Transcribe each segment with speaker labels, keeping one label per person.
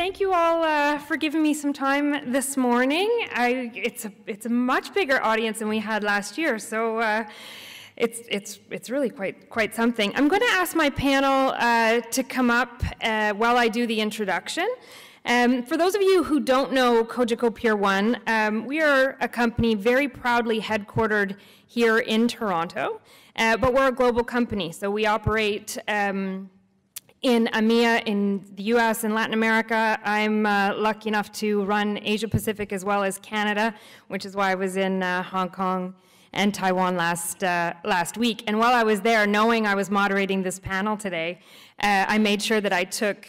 Speaker 1: thank you all for giving me some time this morning. It's a much bigger audience than we had last year, so it's really quite something. I'm going to ask my panel to come up while I do the introduction. For those of you who don't know Cogeco Pier 1, we are a company very proudly headquartered here in Toronto, but we're a global company, so we operate in EMEA, in the US and Latin America. I'm lucky enough to run Asia Pacific as well as Canada, which is why I was in Hong Kong and Taiwan last week. And while I was there, knowing I was moderating this panel today, I made sure that I took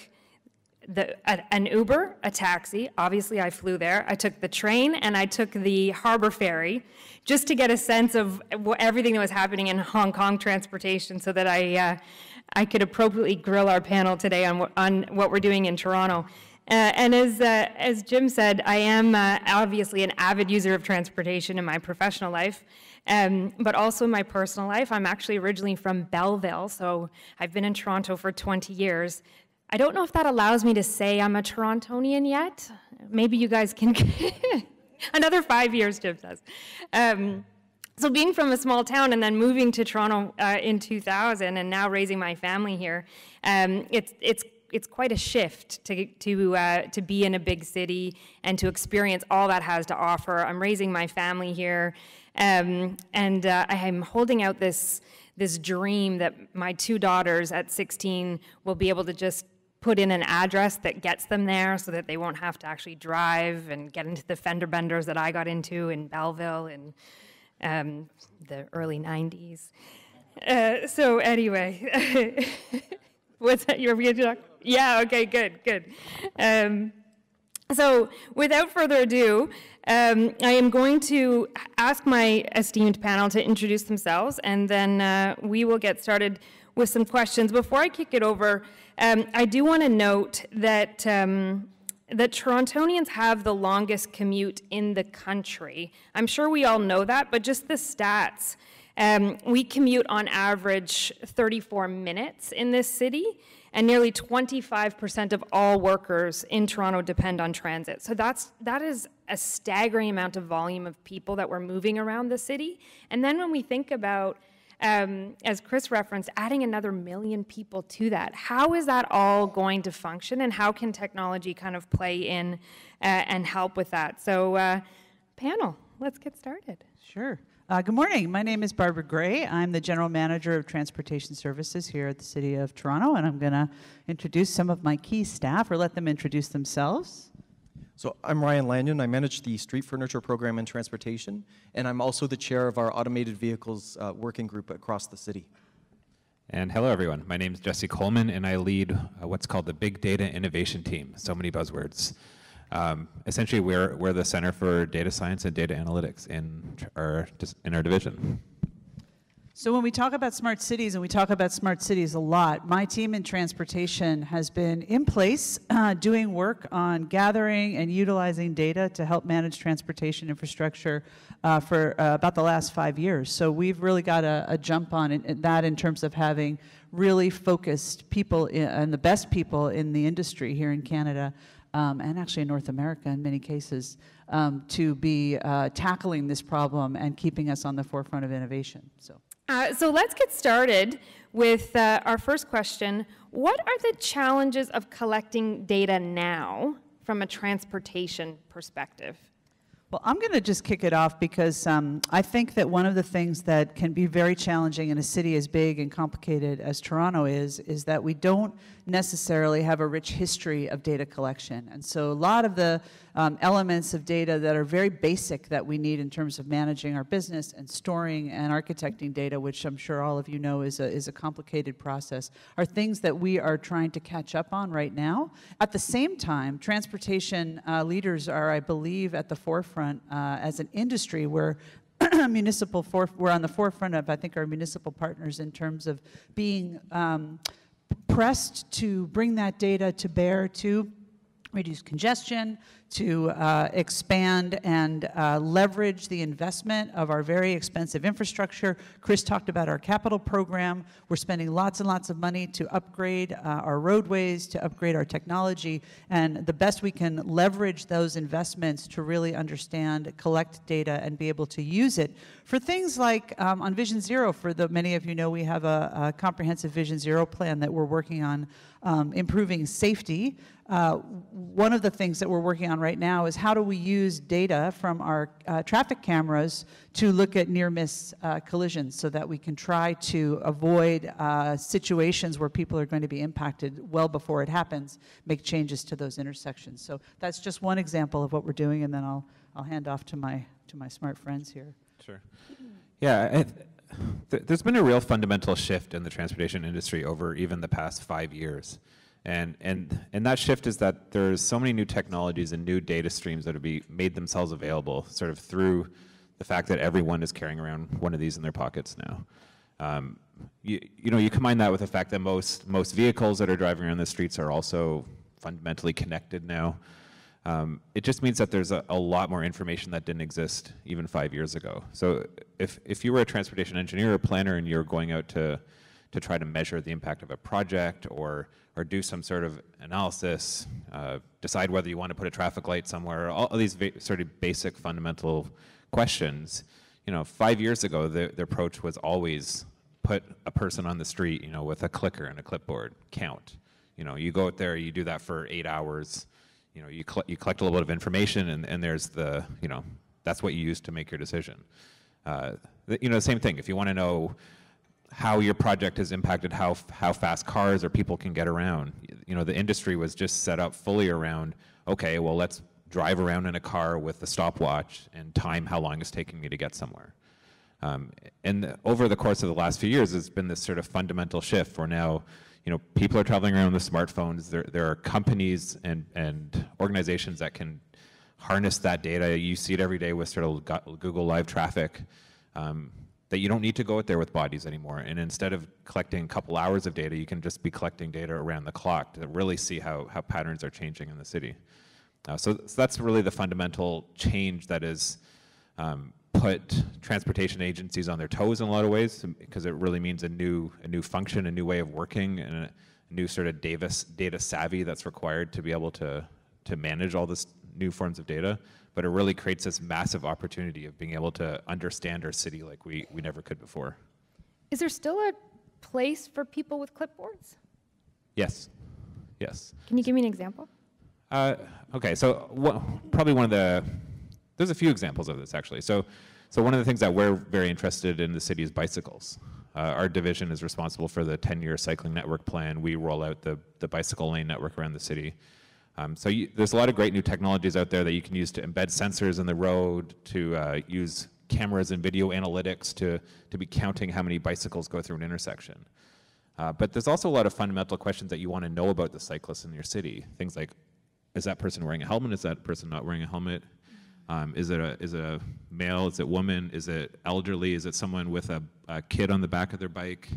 Speaker 1: an Uber, a taxi. Obviously, I flew there. I took the train, and I took the harbor ferry just to get a sense of everything that was happening in Hong Kong transportation so that I could appropriately grill our panel today on what we're doing in Toronto. And as Jim said, I am obviously an avid user of transportation in my professional life, but also in my personal life. I'm actually originally from Belleville, so I've been in Toronto for 20 years. I don't know if that allows me to say I'm a Torontonian yet. Maybe you guys can... Another 5 years, Jim says. So being from a small town and then moving to Toronto in 2000 and now raising my family here, it's quite a shift to be in a big city and to experience all that has to offer. I'm raising my family here, and I'm holding out this dream that my two daughters at 16 will be able to just put in an address that gets them there so that they won't have to actually drive and get into the fender benders that I got into in Belleville and the early 90s. So anyway, what's that? You're going to talk? Yeah, okay, good. So without further ado, I am going to ask my esteemed panel to introduce themselves, and then we will get started with some questions. Before I kick it over, I do want to note that that Torontonians have the longest commute in the country. I'm sure we all know that, but just the stats. We commute on average 34 minutes in this city, and nearly 25% of all workers in Toronto depend on transit. So that is a staggering amount of volume of people that we're moving around the city. And then when we think about, as Chris referenced, adding another 1 million people to that, how is that all going to function, and how can technology kind of play in and help with that? So panel, let's get started.
Speaker 2: Sure. Good morning. My name is Barb Gray. I'm the General Manager of Transportation Services here at the City of Toronto, and I'm going to introduce some of my key staff, or let them introduce themselves.
Speaker 3: So I'm Lanyon. I manage the street furniture program in transportation, and I'm also the chair of our automated vehicles working group across the city.
Speaker 4: And hello, everyone. My name is Jesse Coleman, and I lead what's called the Big Data Innovation Team. So many buzzwords. Essentially, we're the center for data science and data analytics in our division.
Speaker 2: So when we talk about smart cities, and we talk about smart cities a lot, my team in transportation has been in place doing work on gathering and utilizing data to help manage transportation infrastructure for about the last 5 years. So we've really got a jump on that in terms of having really focused people and the best people in the industry here in Canada, and actually in North America in many cases, to be tackling this problem and keeping us on the forefront of innovation.
Speaker 1: So let's get started with our first question. What are the challenges of collecting data now from a transportation perspective?
Speaker 2: Well, I'm going to just kick it off because I think that one of the things that can be very challenging in a city as big and complicated as Toronto is that we don't necessarily have a rich history of data collection. And so a lot of the elements of data that are very basic that we need in terms of managing our business and storing and architecting data, which I'm sure all of you know is a complicated process, are things that we are trying to catch up on right now. At the same time, transportation leaders are, I believe, at the forefront as an industry where we're on the forefront of, I think, our municipal partners in terms of being pressed to bring that data to bear to reduce congestion, to expand and leverage the investment of our very expensive infrastructure. Chris talked about our capital program. We're spending lots and lots of money to upgrade our roadways, to upgrade our technology, and the best we can leverage those investments to really understand, collect data, and be able to use it for things like on Vision Zero. For the many of you know, we have a comprehensive Vision Zero plan that we're working on improving safety. One of the things that we're working on right now is how do we use data from our traffic cameras to look at near-miss collisions so that we can try to avoid situations where people are going to be impacted well before it happens, make changes to those intersections. So that's just one example of what we're doing, and then I'll hand off to my smart friends here.
Speaker 4: Sure. Yeah, there's been a real fundamental shift in the transportation industry over even the past 5 years. And that shift is that there's so many new technologies and new data streams that have made themselves available sort of through the fact that everyone is carrying around one of these in their pockets now. You combine that with the fact that most vehicles that are driving around the streets are also fundamentally connected now. It just means that there's a lot more information that didn't exist even 5 years ago. So if you were a transportation engineer or planner and you're going out to try to measure the impact of a project or do some sort of analysis, decide whether you want to put a traffic light somewhere, all of these sort of basic fundamental questions, 5 years ago the approach was always put a person on the street, with a clicker and a clipboard, count. You go out there, you do that for 8 hours. You collect a little bit of information, and there's that's what you use to make your decision. The same thing. If you want to know how your project has impacted how fast cars or people can get around, the industry was just set up fully around, okay, well, let's drive around in a car with a stopwatch and time how long it's taking me to get somewhere. And over the course of the last few years, there's been this sort of fundamental shift where now, people are traveling around with smartphones. There are companies and organizations that can harness that data. You see it every day with sort of Google Live traffic, that you don't need to go out there with bodies anymore. And instead of collecting a couple hours of data, you can just be collecting data around the clock to really see how patterns are changing in the city. So that's really the fundamental change that is put transportation agencies on their toes in a lot of ways, because it really means a new function, a new way of working, and a new sort of data savvy that's required to be able to manage all this new forms of data. But it really creates this massive opportunity of being able to understand our city like we never could before.
Speaker 1: Is there still a place for people with clipboards?
Speaker 4: Yes.
Speaker 1: Can you give me an example?
Speaker 4: Okay, so probably one of the, there's a few examples of this actually. So one of the things that we're very interested in the city is bicycles. Our division is responsible for the 10-year cycling network plan. We roll out the bicycle lane network around the city. There's a lot of great new technologies out there that you can use to embed sensors in the road, to use cameras and video analytics to be counting how many bicycles go through an intersection. But there's also a lot of fundamental questions that you want to know about the cyclists in your city. Things like, is that person wearing a helmet? Is that person not wearing a helmet? Is it a male? Is it woman? Is it elderly? Is it someone with a kid on the back of their bike?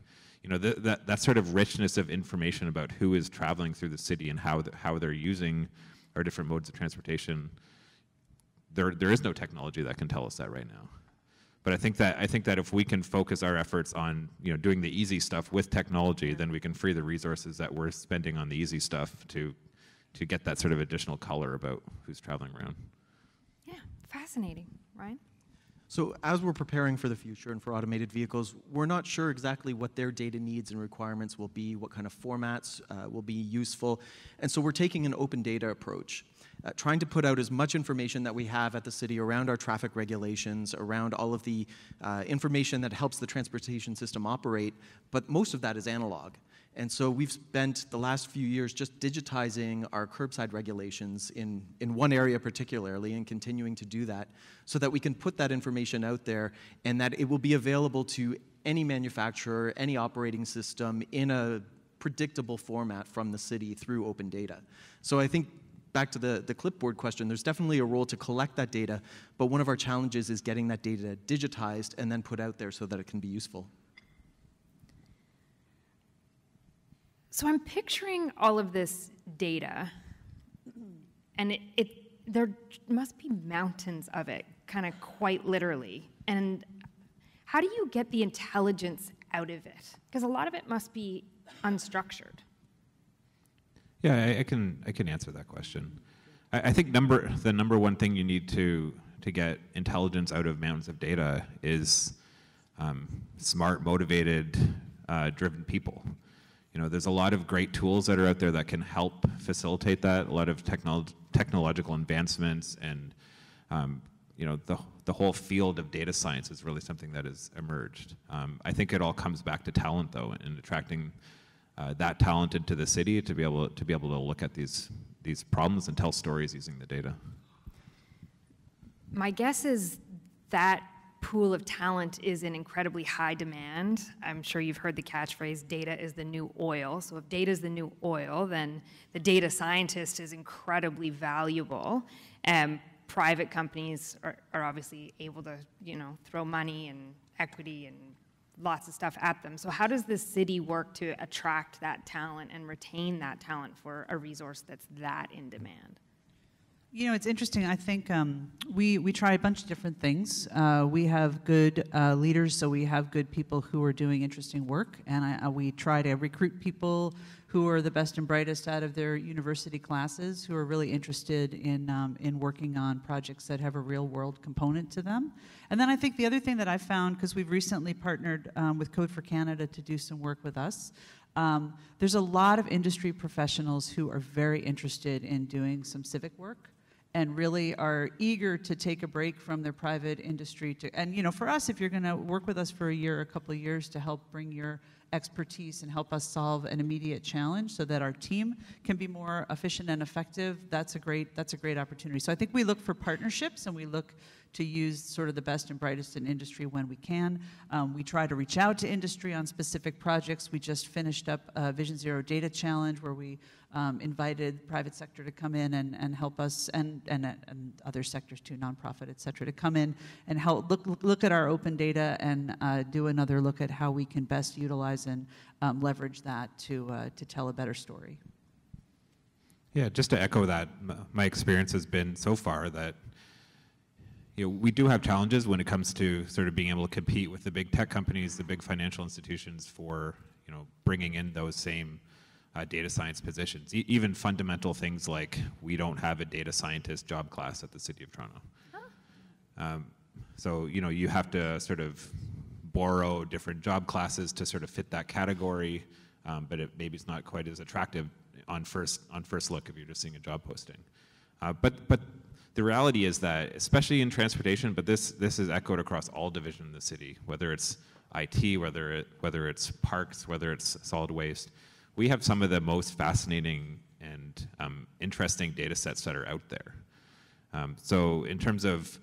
Speaker 4: That sort of richness of information about who is traveling through the city and how they're using our different modes of transportation. There is no technology that can tell us that right now. But I think that if we can focus our efforts on doing the easy stuff with technology, then we can free the resources that we're spending on the easy stuff to get that sort of additional color about who's traveling around.
Speaker 1: Yeah, fascinating, Ryan.
Speaker 3: So as we're preparing for the future and for automated vehicles, we're not sure exactly what their data needs and requirements will be, what kind of formats will be useful. And so we're taking an open data approach, trying to put out as much information that we have at the city around our traffic regulations, around all of the information that helps the transportation system operate, but most of that is analog. And so we've spent the last few years just digitizing our curbside regulations in one area particularly, and continuing to do that so that we can put that information out there and that it will be available to any manufacturer, any operating system in a predictable format from the city through open data. So I think back to the clipboard question, there's definitely a role to collect that data, but one of our challenges is getting that data digitized and then put out there so that it can be useful. So
Speaker 1: I'm picturing all of this data, and there must be mountains of it, kind of quite literally. And how do you get the intelligence out of it? Because a lot of it must be unstructured.
Speaker 4: Yeah, I can answer that question. I think the number one thing you need to get intelligence out of mountains of data is smart, motivated, driven people. You know, there's a lot of great tools that are out there that can help facilitate that. A lot of technological advancements, and you know, the whole field of data science is really something that has emerged. I think it all comes back to talent, though, and attracting that talent into the city to be able to look at these problems and tell stories using the data.
Speaker 1: My guess is that pool of talent is in incredibly high demand. I'm sure you've heard the catchphrase, data is the new oil. So if data is the new oil, then the data scientist is incredibly valuable. Private companies are obviously able to, you know, throw money and equity and lots of stuff at them. So how does the city work to attract that talent and retain that talent for a resource that's that in demand?
Speaker 2: You know, it's interesting. I think we try a bunch of different things. We have good leaders, so we have good people who are doing interesting work, and we try to recruit people who are the best and brightest out of their university classes, who are really interested in working on projects that have a real-world component to them. And then I think the other thing that I found, because we've recently partnered with Code for Canada to do some work with us, there's a lot of industry professionals who are very interested in doing some civic work and really are eager to take a break from their private industry. And you know, for us, if you're going to work with us for a year, a couple of years to help bring your expertise and help us solve an immediate challenge so that our team can be more efficient and effective, that's a great opportunity. So I think we look for partnerships, and we look to use sort of the best and brightest in industry when we can. We try to reach out to industry on specific projects. We just finished up a Vision Zero Data Challenge where we invited private sector to come in and help us, and other sectors too, nonprofit, et cetera, to come in and help look at our open data and do another look at how we can best utilize and leverage that to tell a better story.
Speaker 4: Yeah, just to echo that, my experience has been so far that, you know, we do have challenges when it comes to sort of being able to compete with the big tech companies, the big financial institutions for, you know, bringing in those same data science positions. Even fundamental things like we don't have a data scientist job class at the City of Toronto. Oh. So, you know, you have to sort of borrow different job classes to sort of fit that category, but maybe it's not quite as attractive on first look if you're just seeing a job posting. But the reality is that, especially in transportation, but this is echoed across all divisions in the city, whether it's IT, whether it's parks, whether it's solid waste. We have some of the most fascinating and interesting data sets that are out there. So in terms of,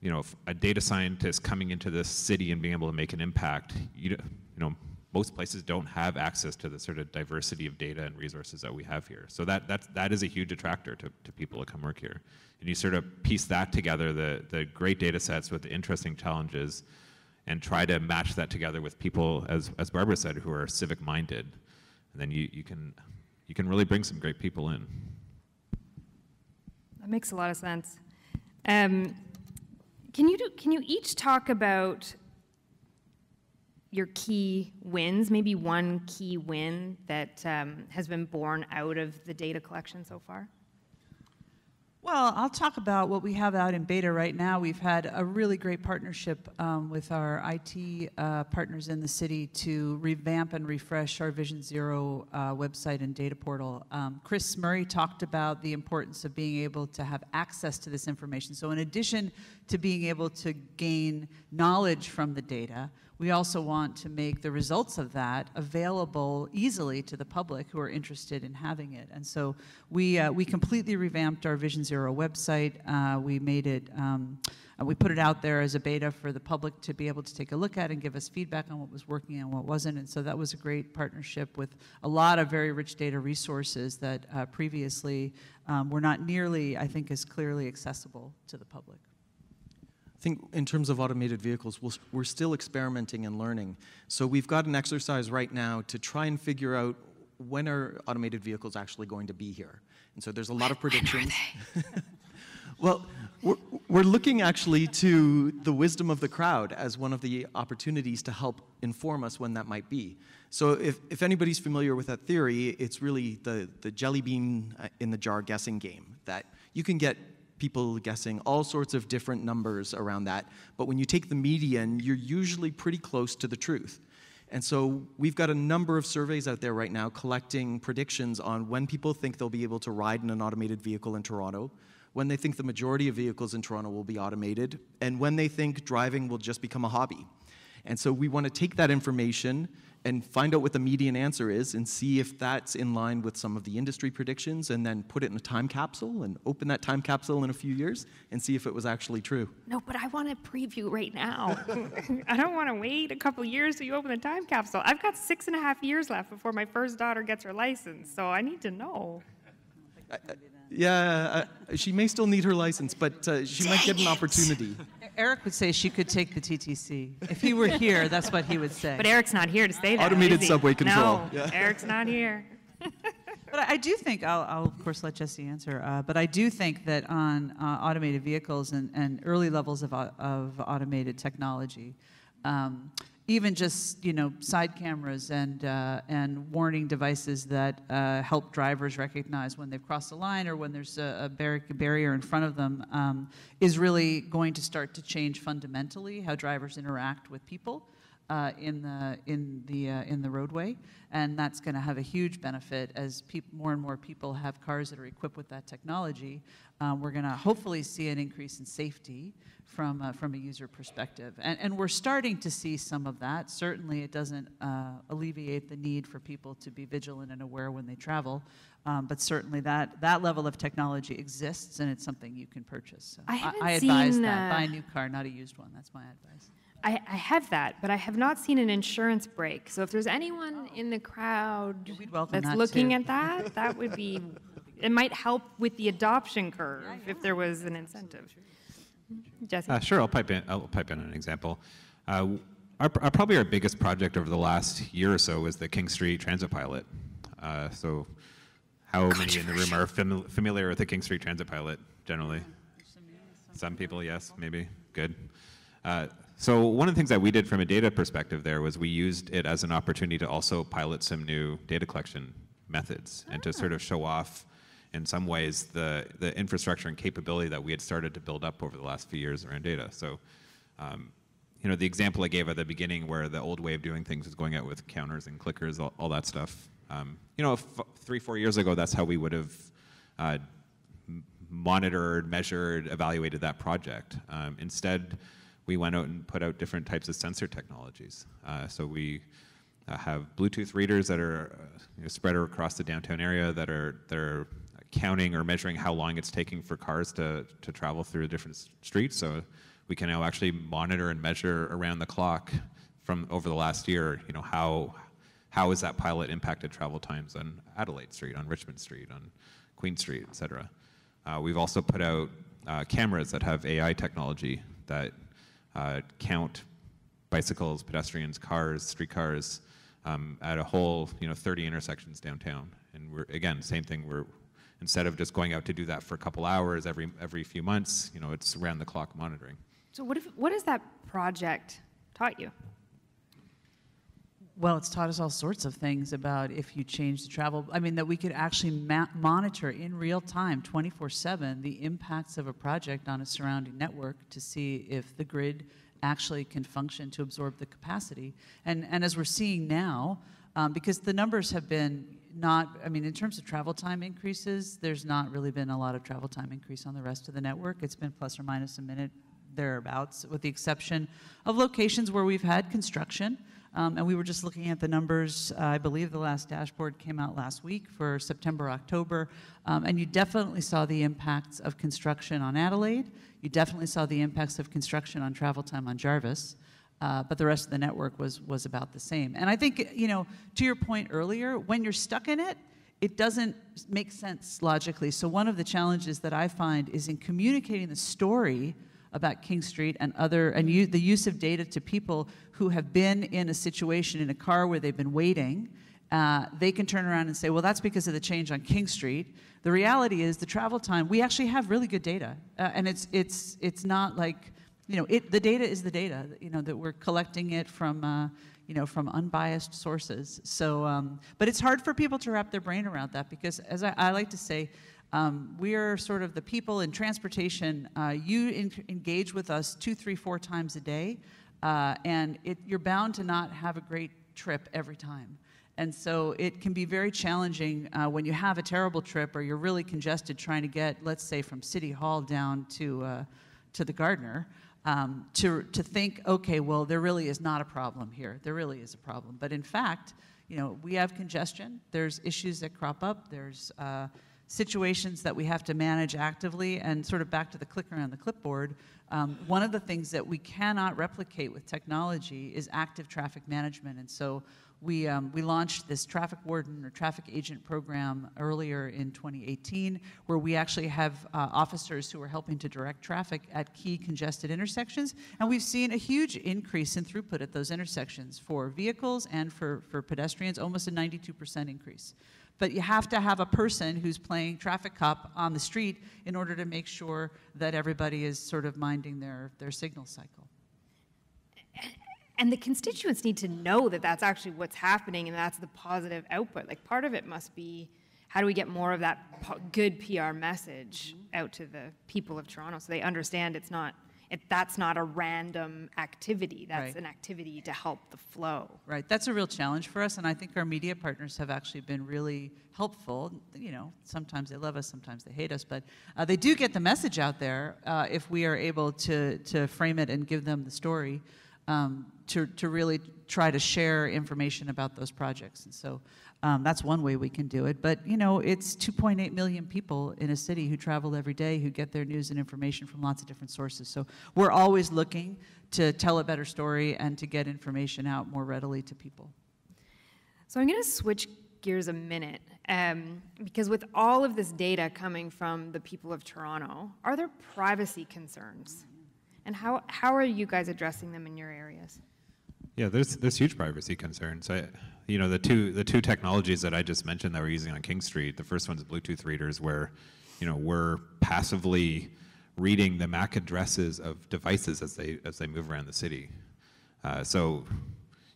Speaker 4: you know, a data scientist coming into this city and being able to make an impact, you know, most places don't have access to the sort of diversity of data and resources that we have here. So that is a huge attractor to people to come work here. And you sort of piece that together, the great data sets with the interesting challenges, and try to match that together with people, as Barbara said, who are civic minded. And then you can really bring some great people in.
Speaker 1: That makes a lot of sense. Can you each talk about your key wins, maybe one key win that has been born out of the data collection so far?
Speaker 2: Well, I'll talk about what we have out in beta right now. We've had a really great partnership with our IT partners in the city to revamp and refresh our Vision Zero website and data portal. Chris Murray talked about the importance of being able to have access to this information. So in addition to being able to gain knowledge from the data, we also want to make the results of that available easily to the public who are interested in having it. And so we completely revamped our Vision Zero website. We made it, we put it out there as a beta for the public to be able to take a look at and give us feedback on what was working and what wasn't. And so that was a great partnership with a lot of very rich data resources that previously were not nearly, I think, as clearly accessible to the public.
Speaker 3: I think in terms of automated vehicles, we're still experimenting and learning. So we've got an exercise right now to try and figure out when are automated vehicles actually going to be here. And so there's a lot of predictions. Well, we're looking actually to the wisdom of the crowd as one of the opportunities to help inform us when that might be. So if anybody's familiar with that theory, it's really the jelly bean in the jar guessing game, that you can get people guessing all sorts of different numbers around that, but when you take the median, you're usually pretty close to the truth. And so we've got a number of surveys out there right now collecting predictions on when people think they'll be able to ride in an automated vehicle in Toronto, when they think the majority of vehicles in Toronto will be automated, and when they think driving will just become a hobby. And so we want to take that information and find out what the median answer is and see if that's in line with some of the industry predictions, and then put it in a time capsule and open that time capsule in a few years and see if it was actually true.
Speaker 1: No, but I want to preview right now. I don't want to wait a couple years till you open the time capsule. I've got 6.5 years left before my first daughter gets her license, so I need to know.
Speaker 3: Yeah, she may still need her license, but she might get an opportunity.
Speaker 2: Erik would say she could take the TTC. If he were here, that's what he would say.
Speaker 1: But Erik's not here to say that.
Speaker 3: Automated
Speaker 1: is he?
Speaker 3: subway control.
Speaker 1: No,
Speaker 3: Yeah.
Speaker 1: Erik's not here.
Speaker 2: But I do think, I'll of course let Jesse answer, but I do think that on automated vehicles and early levels of automated technology, even just side cameras and warning devices that help drivers recognize when they've crossed the line or when there's a barrier in front of them is really going to start to change fundamentally how drivers interact with people in the roadway, and that's going to have a huge benefit as more and more people have cars that are equipped with that technology. We're going to hopefully see an increase in safety from a user perspective, and we're starting to see some of that. Certainly, it doesn't alleviate the need for people to be vigilant and aware when they travel, but certainly that level of technology exists, and it's something you can purchase. So I advise that. Buy a new car, not a used one. That's my advice.
Speaker 1: I have that, but I have not seen an insurance break. So if there's anyone in the crowd that's looking at that, that would be, it might help with the adoption curve if there was an incentive. Jesse?
Speaker 4: Sure, I'll pipe in an example. Probably our biggest project over the last year or so was the King Street Transit Pilot. So how many in the room are familiar with the King Street Transit Pilot generally? Some people, yes, maybe. Good. So one of the things that we did from a data perspective there was we used it as an opportunity to also pilot some new data collection methods and to sort of show off in some ways the infrastructure and capability that we had started to build up over the last few years around data. So the example I gave at the beginning where the old way of doing things is going out with counters and clickers, all that stuff. 3-4 years ago, that's how we would have monitored, measured, evaluated that project. Instead, we went out and put out different types of sensor technologies. So we have Bluetooth readers that are spread across the downtown area that are counting or measuring how long it's taking for cars to travel through different streets. So we can now actually monitor and measure around the clock from over the last year, how has that pilot impacted travel times on Adelaide Street, on Richmond Street, on Queen Street, et cetera. We've also put out cameras that have AI technology that count bicycles, pedestrians, cars, streetcars at a whole 30 intersections downtown. And we're, again, same thing, instead of just going out to do that for a couple hours every few months, it's round the clock monitoring.
Speaker 1: So what has that project taught you?
Speaker 2: Well, it's taught us all sorts of things about if you change the travel. I mean, that we could actually monitor in real time, 24/7, the impacts of a project on a surrounding network to see if the grid actually can function to absorb the capacity. And as we're seeing now, because the numbers have been in terms of travel time increases, there's not really been a lot of travel time increase on the rest of the network. It's been plus or minus a minute thereabouts, with the exception of locations where we've had construction. And we were just looking at the numbers. I believe the last dashboard came out last week for September, October. And you definitely saw the impacts of construction on Adelaide. You definitely saw the impacts of construction on travel time on Jarvis. But the rest of the network was about the same. And I think, to your point earlier, when you're stuck in it, it doesn't make sense logically. So one of the challenges that I find is in communicating the story about King Street and the use of data to people who have been in a situation in a car where they've been waiting they can turn around and say, well, that's because of the change on King Street. The reality is the travel time, we actually have really good data. And it's not like, the data is the data, that we're collecting it from, from unbiased sources. So, but it's hard for people to wrap their brain around that because, as I like to say, we are sort of the people in transportation. You engage with us 2, 3, 4 times a day, and you're bound to not have a great trip every time. And so it can be very challenging when you have a terrible trip or you're really congested trying to get, let's say, from City Hall down to the Gardner, to think, okay, well, there really is not a problem here. There really is a problem. But in fact, we have congestion. There's issues that crop up. There's situations that we have to manage actively. And sort of back to the clicker on the clipboard, one of the things that we cannot replicate with technology is active traffic management. And so we launched this traffic warden or traffic agent program earlier in 2018, where we actually have officers who are helping to direct traffic at key congested intersections. And we've seen a huge increase in throughput at those intersections for vehicles and for pedestrians, almost a 92% increase. But you have to have a person who's playing traffic cop on the street in order to make sure that everybody is sort of minding their signal cycle.
Speaker 1: And the constituents need to know that that's actually what's happening and that's the positive output. Like, part of it must be, how do we get more of that good PR message out to the people of Toronto so they understand that's not a random activity. That's an activity to help the flow.
Speaker 2: Right. That's a real challenge for us, and I think our media partners have actually been really helpful. Sometimes they love us, sometimes they hate us, but they do get the message out there if we are able to frame it and give them the story. To really try to share information about those projects. And so that's one way we can do it. But, it's 2.8 million people in a city who travel every day, who get their news and information from lots of different sources. So we're always looking to tell a better story and to get information out more readily to people.
Speaker 1: So I'm going to switch gears a minute, because with all of this data coming from the people of Toronto, are there privacy concerns? And how are you guys addressing them in your areas?
Speaker 4: Yeah, there's huge privacy concerns. The two technologies that I just mentioned that we're using on King Street, the first one's Bluetooth readers, where we're passively reading the MAC addresses of devices as they move around the city. So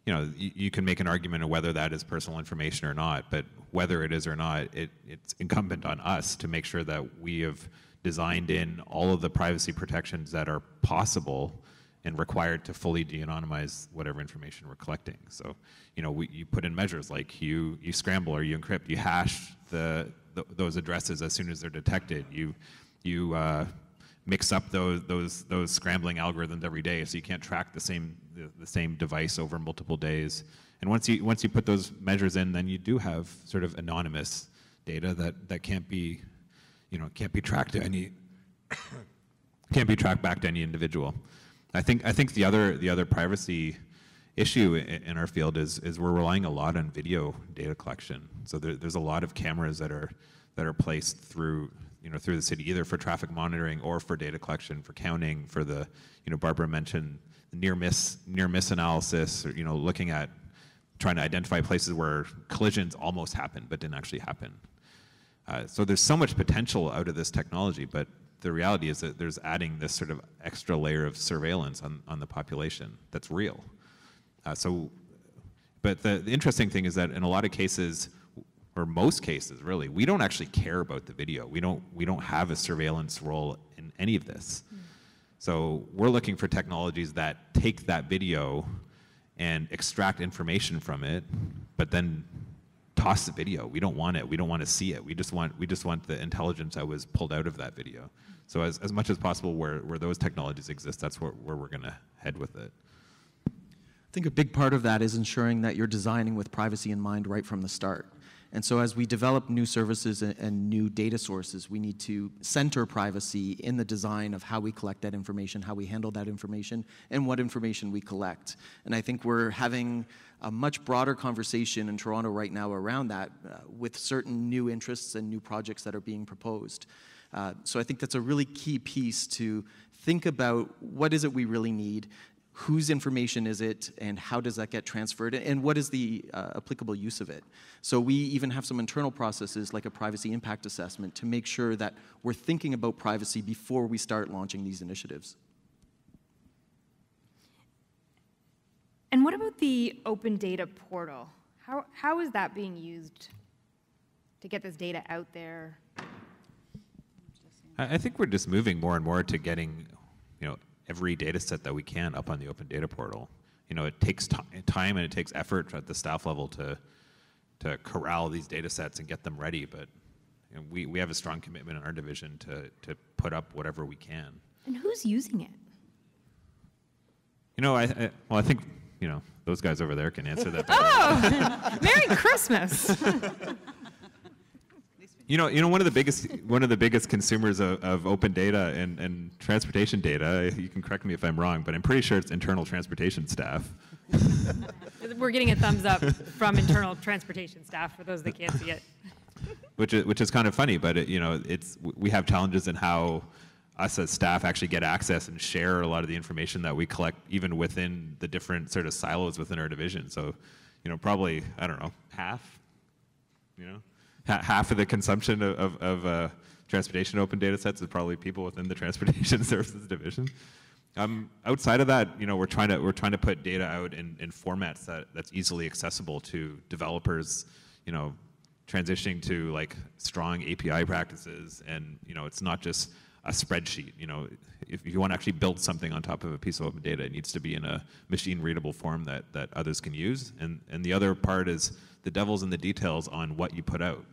Speaker 4: you can make an argument of whether that is personal information or not, but whether it is or not, it's incumbent on us to make sure that we have designed in all of the privacy protections that are possible and required to fully de-anonymize whatever information we're collecting. So, you put in measures like you scramble or you encrypt, you hash those addresses as soon as they're detected. You mix up those scrambling algorithms every day, so you can't track the same device over multiple days. And once you put those measures in, then you do have sort of anonymous data that can't be tracked to any can't be tracked back to any individual. I think the other privacy issue in our field is we're relying a lot on video data collection. So there's a lot of cameras that are placed through the city, either for traffic monitoring or for data collection, for counting, for the Barbara mentioned near miss analysis, or looking at trying to identify places where collisions almost happened but didn't actually happen. So there's so much potential out of this technology, but the reality is that there's adding this sort of extra layer of surveillance on the population that's real. But the interesting thing is that in a lot of cases, or most cases really, we don't actually care about the video. We don't have a surveillance role in any of this. So we're looking for technologies that take that video and extract information from it, but then toss the video. We don't want it. We don't want to see it. We just want the intelligence that was pulled out of that video. So as much as possible where those technologies exist, that's where we're going to head with it.
Speaker 3: I think a big part of that is ensuring that you're designing with privacy in mind right from the start. And so as we develop new services and new data sources, we need to center privacy in the design of how we collect that information, how we handle that information, and what information we collect. And I think we're having a much broader conversation in Toronto right now around that with certain new interests and new projects that are being proposed. So I think that's a really key piece to think about what is it we really need, whose information is it, and how does that get transferred, and what is the applicable use of it. So we even have some internal processes like a privacy impact assessment to make sure that we're thinking about privacy before we start launching these initiatives.
Speaker 1: And what about the open data portal? How is that being used to get this data out there?
Speaker 4: I think we're just moving more and more to getting, every data set that we can up on the open data portal. It takes time and it takes effort at the staff level to corral these data sets and get them ready, but we have a strong commitment in our division to put up whatever we can.
Speaker 1: And who's using it?
Speaker 4: I think, those guys over there can answer that better.
Speaker 1: Oh, Merry Christmas.
Speaker 4: One of the biggest consumers of open data and transportation data, you can correct me if I'm wrong, but I'm pretty sure it's internal transportation staff.
Speaker 1: We're getting a thumbs up from internal transportation staff for those that can't see it.
Speaker 4: Which is kind of funny, but we have challenges in how us as staff actually get access and share a lot of the information that we collect, even within the different sort of silos within our division. So, probably, I don't know, half of the consumption of transportation open data sets is probably people within the transportation services division. Outside of that, we're trying to put data out in formats that's easily accessible to developers, transitioning to like strong API practices, and it's not just a spreadsheet. If you want to actually build something on top of a piece of open data, it needs to be in a machine readable form that others can use. And the other part is the devil's in the details on what you put out.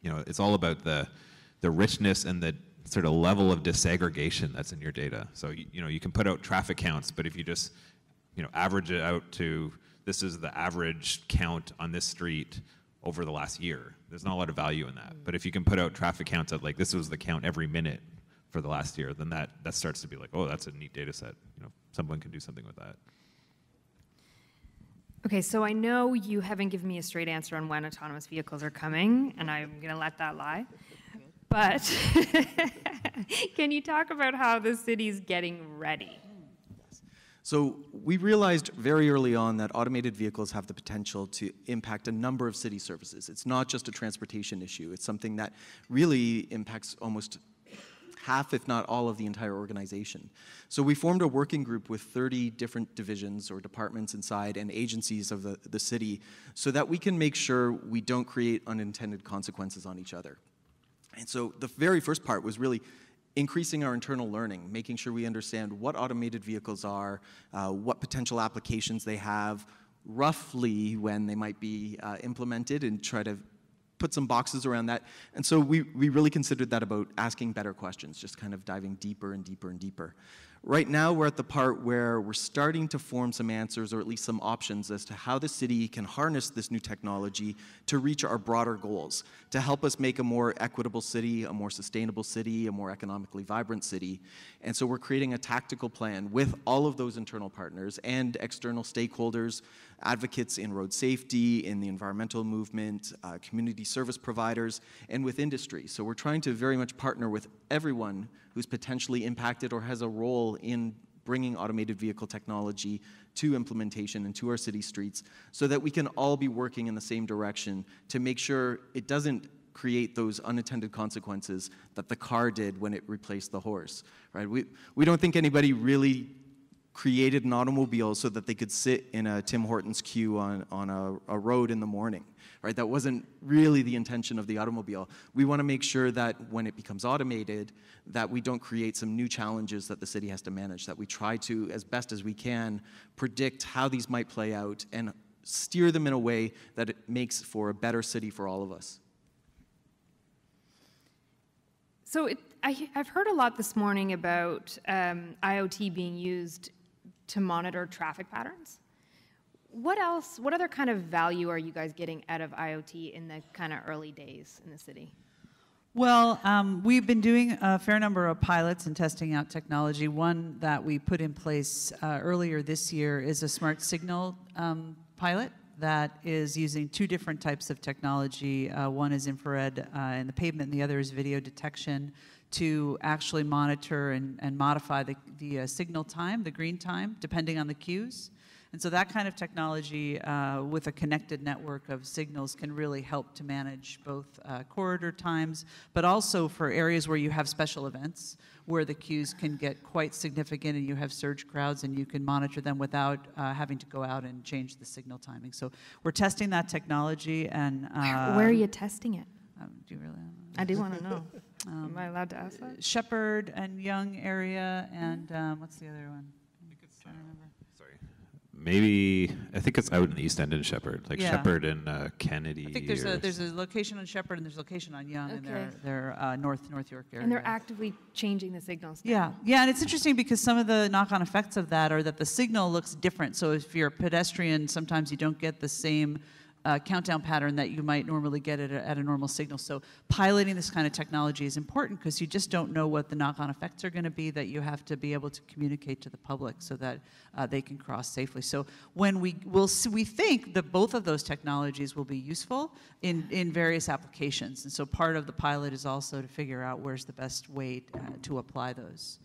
Speaker 4: It's all about the richness and the sort of level of disaggregation that's in your data. So you can put out traffic counts, but if you just average it out to this is the average count on this street over the last year, there's not a lot of value in that. But if you can put out traffic counts at like this was the count every minute for the last year, then that starts to be like, oh, that's a neat data set. Someone can do something with that.
Speaker 1: Okay, so I know you haven't given me a straight answer on when autonomous vehicles are coming, and I'm going to let that lie. But can you talk about how the city's getting ready?
Speaker 3: So we realized very early on that automated vehicles have the potential to impact a number of city services. It's not just a transportation issue. It's something that really impacts almost half, if not all, of the entire organization. So we formed a working group with 30 different divisions or departments inside and agencies of the city so that we can make sure we don't create unintended consequences on each other. And so the very first part was really increasing our internal learning, making sure we understand what automated vehicles are, what potential applications they have, roughly when they might be implemented, and try to put some boxes around that. And so we really considered that about asking better questions, just kind of diving deeper and deeper and deeper. Right now, we're at the part where we're starting to form some answers, or at least some options, as to how the city can harness this new technology to reach our broader goals, to help us make a more equitable city, a more sustainable city, a more economically vibrant city. And so we're creating a tactical plan with all of those internal partners and external stakeholders, advocates in road safety, in the environmental movement, community service providers, and with industry. So we're trying to very much partner with everyone who's potentially impacted or has a role in bringing automated vehicle technology to implementation and to our city streets, so that we can all be working in the same direction to make sure it doesn't create those unintended consequences that the car did when it replaced the horse, right? We don't think anybody really created an automobile so that they could sit in a Tim Hortons queue on a road in the morning, right? That wasn't really the intention of the automobile. We want to make sure that when it becomes automated, that we don't create some new challenges that the city has to manage, that we try to, as best as we can, predict how these might play out and steer them in a way that it makes for a better city for all of us.
Speaker 1: So I've heard a lot this morning about IoT being used to monitor traffic patterns. What other kind of value are you guys getting out of IoT in the kind of early days in the city?
Speaker 2: Well, we've been doing a fair number of pilots and testing out technology. One that we put in place earlier this year is a smart signal pilot that is using two different types of technology. One is infrared in the pavement, and the other is video detection to actually monitor and modify the signal time, the green time, depending on the cues. And so that kind of technology with a connected network of signals can really help to manage both corridor times, but also for areas where you have special events, where the queues can get quite significant and you have surge crowds and you can monitor them without having to go out and change the signal timing. So we're testing that technology. And
Speaker 1: where are you testing it?
Speaker 2: Do you really?
Speaker 1: I do want to know. Am I allowed to ask that?
Speaker 2: Shepherd and Young area, and what's the other one? I don't remember.
Speaker 4: Sorry. Maybe, I think it's out in the East End in Shepherd, like
Speaker 2: Yeah.
Speaker 4: Shepherd and Kennedy.
Speaker 2: I think there's a location on Shepherd and there's a location on Young,
Speaker 1: Okay.
Speaker 2: and they're North York area.
Speaker 1: And they're actively changing the signals now.
Speaker 2: Yeah, and it's interesting because some of the knock-on effects of that are that the signal looks different. So if you're a pedestrian, sometimes you don't get the same countdown pattern that you might normally get at a normal signal. So piloting this kind of technology is important because you just don't know what the knock-on effects are going to be that you have to be able to communicate to the public so that they can cross safely. So when we think that both of those technologies will be useful in various applications. And so part of the pilot is also to figure out where's the best way to apply those.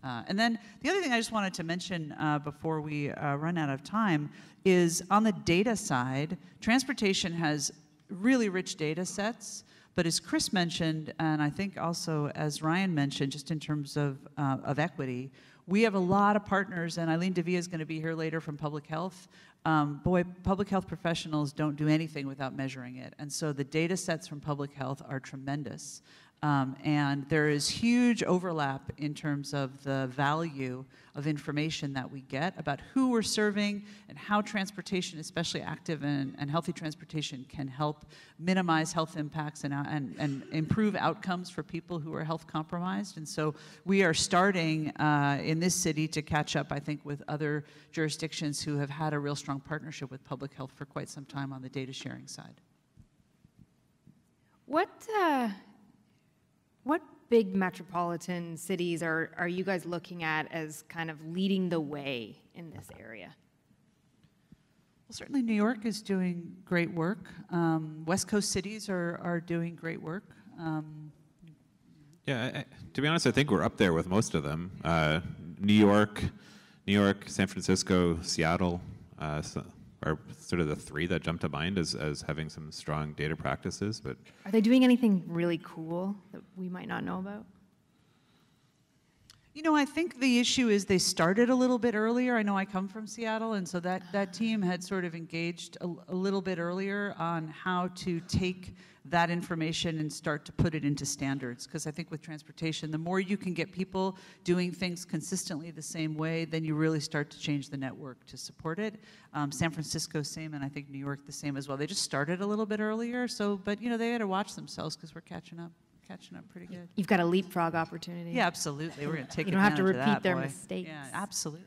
Speaker 2: And then the other thing I just wanted to mention before we run out of time is on the data side, transportation has really rich data sets, but as Chris mentioned, and I think also as Ryan mentioned, just in terms of equity, we have a lot of partners, and Eileen Devia is going to be here later from public health. Public health professionals don't do anything without measuring it, and so the data sets from public health are tremendous. And there is huge overlap in terms of the value of information that we get about who we're serving and how transportation, especially active and healthy transportation, can help minimize health impacts and improve outcomes for people who are health compromised. And so we are starting in this city to catch up, I think, with other jurisdictions who have had a real strong partnership with public health for quite some time on the data sharing side.
Speaker 1: What big metropolitan cities are you guys looking at as kind of leading the way in this area?
Speaker 2: Well, certainly New York is doing great work. West Coast cities are doing great work.
Speaker 4: Yeah, to be honest, I think we're up there with most of them. New York, San Francisco, Seattle are sort of the three that jump to mind as having some strong data practices. But
Speaker 1: are they doing anything really cool that we might not know about?
Speaker 2: You know, I think the issue is they started a little bit earlier. I know I come from Seattle, and so that team had sort of engaged a little bit earlier on how to take that information and start to put it into standards. Because I think with transportation, the more you can get people doing things consistently the same way, then you really start to change the network to support it. San Francisco, same, and I think New York, the same as well. They just started a little bit earlier, but you know, they had to watch themselves because we're catching up pretty good.
Speaker 1: You've got a leapfrog opportunity.
Speaker 2: Yeah, absolutely. We're going to take
Speaker 1: You don't have to
Speaker 2: advantage of
Speaker 1: repeat
Speaker 2: that,
Speaker 1: their
Speaker 2: boy.
Speaker 1: mistakes.
Speaker 2: Yeah, absolutely.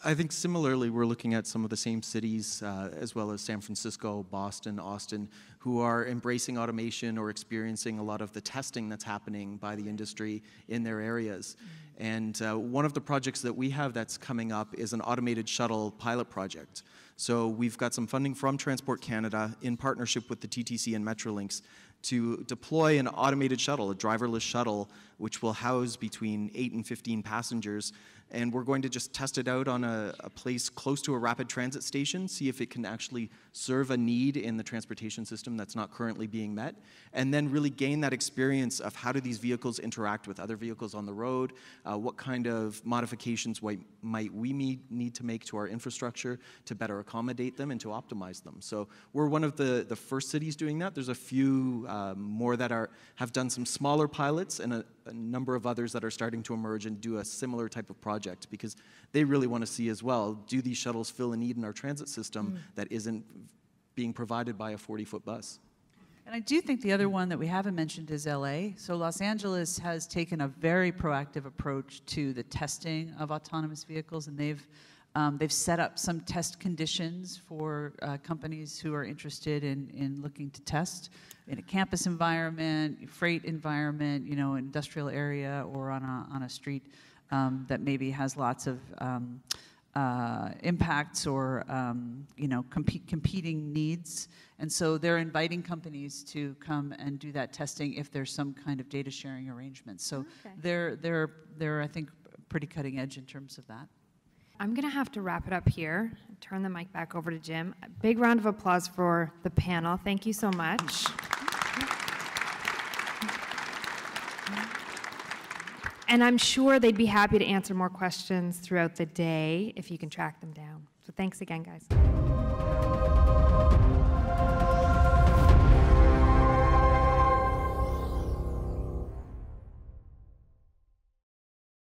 Speaker 3: I think similarly, we're looking at some of the same cities, as well as San Francisco, Boston, Austin, who are embracing automation or experiencing a lot of the testing that's happening by the industry in their areas. And one of the projects that we have that's coming up is an automated shuttle pilot project. So we've got some funding from Transport Canada in partnership with the TTC and Metrolinx to deploy an automated shuttle, a driverless shuttle, which will house between 8 and 15 passengers. And we're going to just test it out on a place close to a rapid transit station, see if it can actually serve a need in the transportation system that's not currently being met, and then really gain that experience of how do these vehicles interact with other vehicles on the road, what kind of modifications might we need to make to our infrastructure to better accommodate them and to optimize them. So we're one of the first cities doing that. There's a few more that have done some smaller pilots, and a number of others that are starting to emerge and do a similar type of project, because they really want to see as well, do these shuttles fill a need in our transit system that isn't being provided by a 40-foot bus?
Speaker 2: And I do think the other one that we haven't mentioned is LA. So Los Angeles has taken a very proactive approach to the testing of autonomous vehicles, and they've set up some test conditions for companies who are interested in looking to test in a campus environment, freight environment, you know, industrial area, or on a street that maybe has lots of impacts or competing needs, and so they're inviting companies to come and do that testing if there's some kind of data sharing arrangement. So they're I think pretty cutting edge in terms of that.
Speaker 1: I'm going to have to wrap it up here. Turn the mic back over to Jim. A big round of applause for the panel. Thank you so much. And I'm sure they'd be happy to answer more questions throughout the day if you can track them down. So thanks again, guys.